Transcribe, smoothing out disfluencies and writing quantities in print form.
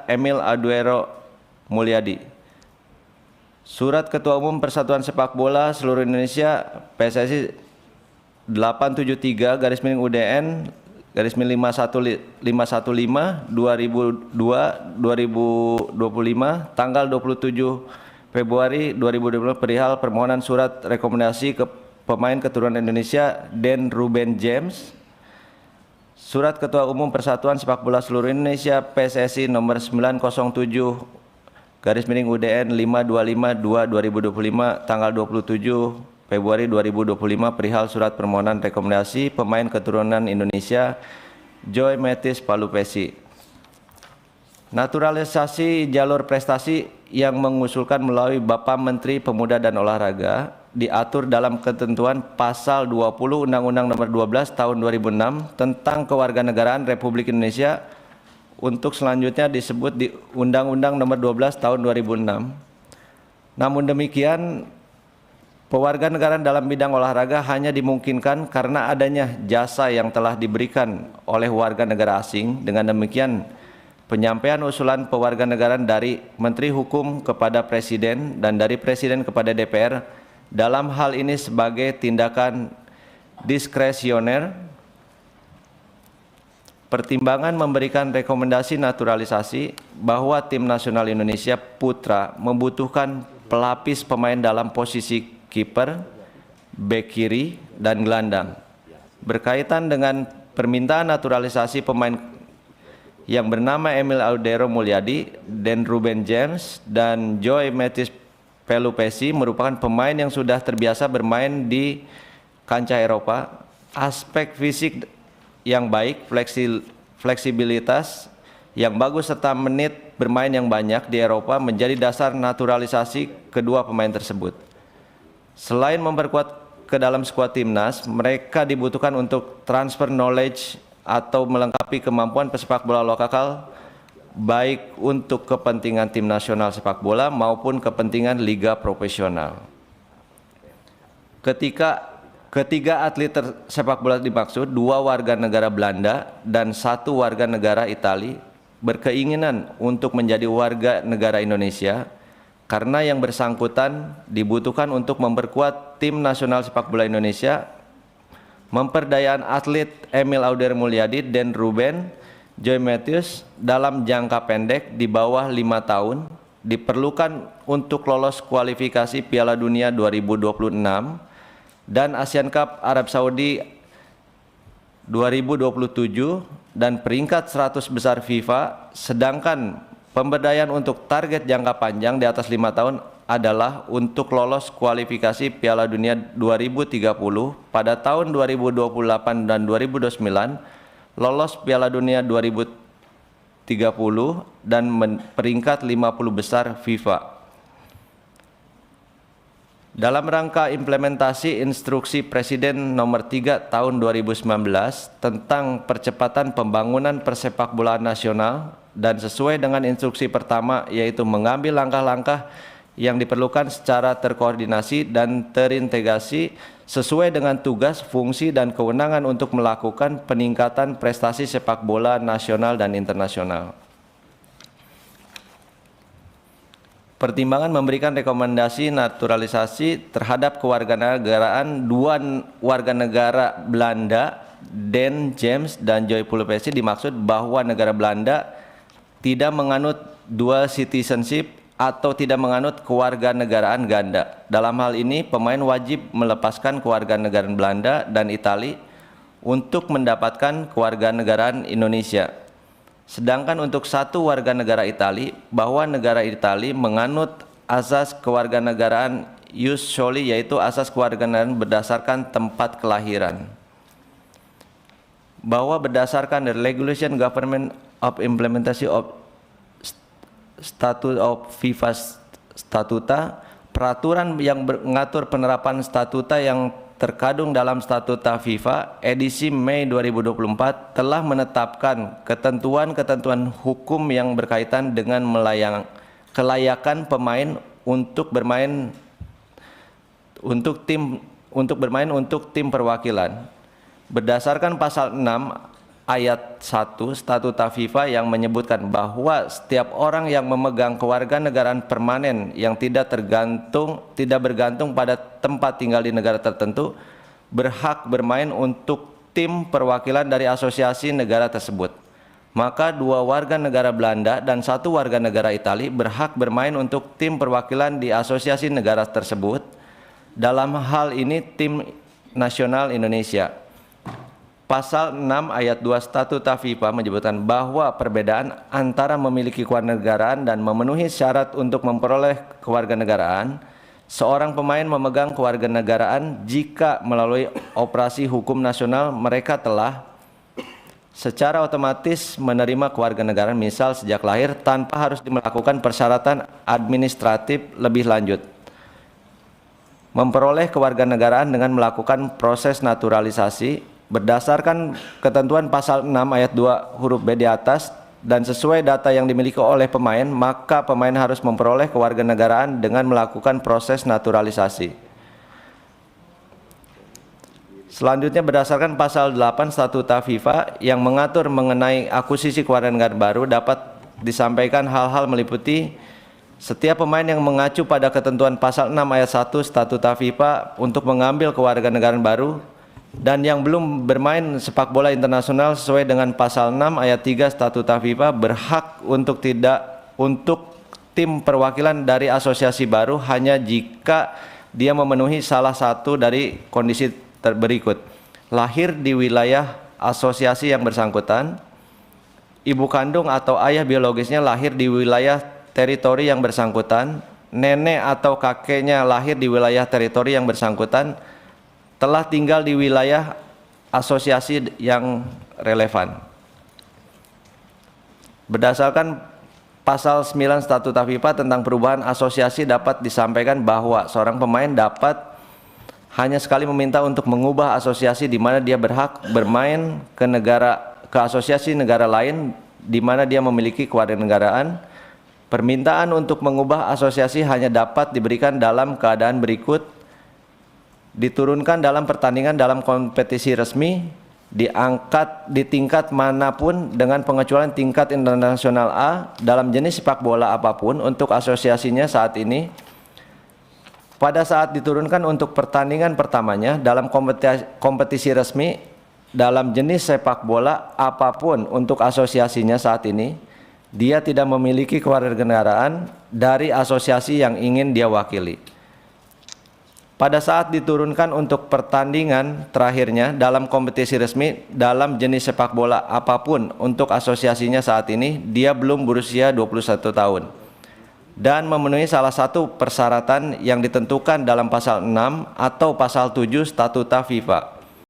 Emil Audeiro Mulyadi. Surat Ketua Umum Persatuan Sepak Bola Seluruh Indonesia PSSI 873-515/2025 tanggal 27 Februari 2020 perihal permohonan surat rekomendasi ke pemain keturunan Indonesia Dan Ruben James. Surat Ketua Umum Persatuan Sepak Bola Seluruh Indonesia PSSI nomor 907/UDN 525/2025 tanggal 27 Februari 2025 perihal surat permohonan rekomendasi pemain keturunan Indonesia Joy Matthijs Palupesi. Naturalisasi jalur prestasi yang mengusulkan melalui Bapak Menteri Pemuda dan Olahraga diatur dalam ketentuan pasal 20 Undang-Undang Nomor 12 Tahun 2006 tentang Kewarganegaraan Republik Indonesia, untuk selanjutnya disebut di Undang-Undang Nomor 12 Tahun 2006. Namun demikian, pewarganegaraan dalam bidang olahraga hanya dimungkinkan karena adanya jasa yang telah diberikan oleh warga negara asing. Dengan demikian, penyampaian usulan pewarganegaraan dari Menteri Hukum kepada Presiden dan dari Presiden kepada DPR dalam hal ini sebagai tindakan diskresioner. Pertimbangan memberikan rekomendasi naturalisasi bahwa tim nasional Indonesia Putra membutuhkan pelapis pemain dalam posisi kiper, bek kiri, dan gelandang. Berkaitan dengan permintaan naturalisasi pemain yang bernama Emil Audeiro Mulyadi, Dan Ruben James, dan Joy Matthijs Palupesi merupakan pemain yang sudah terbiasa bermain di kancah Eropa. Aspek fisik yang baik, fleksibilitas yang bagus, serta menit bermain yang banyak di Eropa menjadi dasar naturalisasi kedua pemain tersebut. Selain memperkuat ke dalam skuad timnas, mereka dibutuhkan untuk transfer knowledge atau melengkapi kemampuan pesepak bola lokal, baik untuk kepentingan tim nasional sepak bola maupun kepentingan liga profesional. Ketiga atlet sepak bola dimaksud, 2 warga negara Belanda dan 1 warga negara Italia, berkeinginan untuk menjadi warga negara Indonesia karena yang bersangkutan dibutuhkan untuk memperkuat tim nasional sepak bola Indonesia. Memperdayaan atlet Emil Audeiro Mulyadi dan Ruben Joy Matthijs dalam jangka pendek di bawah 5 tahun diperlukan untuk lolos kualifikasi Piala Dunia 2026 dan Asian Cup Arab Saudi 2027 dan peringkat 100 besar FIFA, sedangkan pemberdayaan untuk target jangka panjang di atas 5 tahun adalah untuk lolos kualifikasi Piala Dunia 2030 pada tahun 2028 dan 2029, lolos Piala Dunia 2030 dan peringkat 50 besar FIFA. Dalam rangka implementasi Instruksi Presiden Nomor 3 Tahun 2019 tentang percepatan pembangunan persepakbolaan nasional dan sesuai dengan instruksi pertama, yaitu mengambil langkah-langkah yang diperlukan secara terkoordinasi dan terintegrasi sesuai dengan tugas, fungsi, dan kewenangan untuk melakukan peningkatan prestasi sepak bola nasional dan internasional. Pertimbangan memberikan rekomendasi naturalisasi terhadap kewarganegaraan 2 warga negara Belanda, Dan James dan Joy Palupesi, dimaksud bahwa negara Belanda tidak menganut dual citizenship atau tidak menganut kewarganegaraan ganda. Dalam hal ini, pemain wajib melepaskan kewarganegaraan Belanda dan Italia untuk mendapatkan kewarganegaraan Indonesia. Sedangkan untuk 1 warga negara Italia, bahwa negara Italia menganut asas kewarganegaraan ius soli, yaitu asas kewarganegaraan berdasarkan tempat kelahiran. Bahwa berdasarkan the Regulation Government of Implementation of Statute of FIFA Statuta, peraturan yang mengatur penerapan statuta yang terkandung dalam Statuta FIFA edisi Mei 2024 telah menetapkan ketentuan-ketentuan hukum yang berkaitan dengan kelayakan pemain untuk bermain untuk tim perwakilan. Berdasarkan pasal 6 ayat 1 Statuta FIFA yang menyebutkan bahwa setiap orang yang memegang kewarganegaraan permanen yang tidak bergantung pada tempat tinggal di negara tertentu berhak bermain untuk tim perwakilan dari asosiasi negara tersebut. Maka 2 warga negara Belanda dan 1 warga negara Italia berhak bermain untuk tim perwakilan di asosiasi negara tersebut. Dalam hal ini tim nasional Indonesia. Pasal 6 ayat 2 Statuta FIFA menyebutkan bahwa perbedaan antara memiliki kewarganegaraan dan memenuhi syarat untuk memperoleh kewarganegaraan, seorang pemain memegang kewarganegaraan jika melalui operasi hukum nasional mereka telah secara otomatis menerima kewarganegaraan, misal sejak lahir, tanpa harus melakukan persyaratan administratif lebih lanjut. Memperoleh kewarganegaraan dengan melakukan proses naturalisasi berdasarkan ketentuan pasal 6 ayat 2 huruf B di atas dan sesuai data yang dimiliki oleh pemain, maka pemain harus memperoleh kewarganegaraan dengan melakukan proses naturalisasi. Selanjutnya berdasarkan pasal 8 Statuta FIFA yang mengatur mengenai akuisisi kewarganegaraan baru dapat disampaikan hal-hal meliputi setiap pemain yang mengacu pada ketentuan pasal 6 ayat 1 Statuta FIFA untuk mengambil kewarganegaraan baru dan yang belum bermain sepak bola internasional sesuai dengan pasal 6 ayat 3 Statuta FIFA berhak untuk tim perwakilan dari asosiasi baru hanya jika dia memenuhi salah satu dari kondisi berikut: lahir di wilayah asosiasi yang bersangkutan, ibu kandung atau ayah biologisnya lahir di wilayah teritori yang bersangkutan, nenek atau kakeknya lahir di wilayah teritori yang bersangkutan, telah tinggal di wilayah asosiasi yang relevan. Berdasarkan pasal 9 Statuta FIFA tentang perubahan asosiasi dapat disampaikan bahwa seorang pemain dapat hanya sekali meminta untuk mengubah asosiasi di mana dia berhak bermain ke asosiasi negara lain di mana dia memiliki kewarganegaraan. Permintaan untuk mengubah asosiasi hanya dapat diberikan dalam keadaan berikut: diturunkan dalam pertandingan dalam kompetisi resmi, diangkat di tingkat manapun dengan pengecualian tingkat internasional A dalam jenis sepak bola apapun untuk asosiasinya saat ini. Pada saat diturunkan untuk pertandingan pertamanya dalam kompetisi resmi dalam jenis sepak bola apapun untuk asosiasinya saat ini, dia tidak memiliki kewarganegaraan dari asosiasi yang ingin dia wakili. Pada saat diturunkan untuk pertandingan terakhirnya dalam kompetisi resmi dalam jenis sepak bola apapun untuk asosiasinya saat ini, dia belum berusia 21 tahun dan memenuhi salah satu persyaratan yang ditentukan dalam pasal 6 atau pasal 7 Statuta FIFA.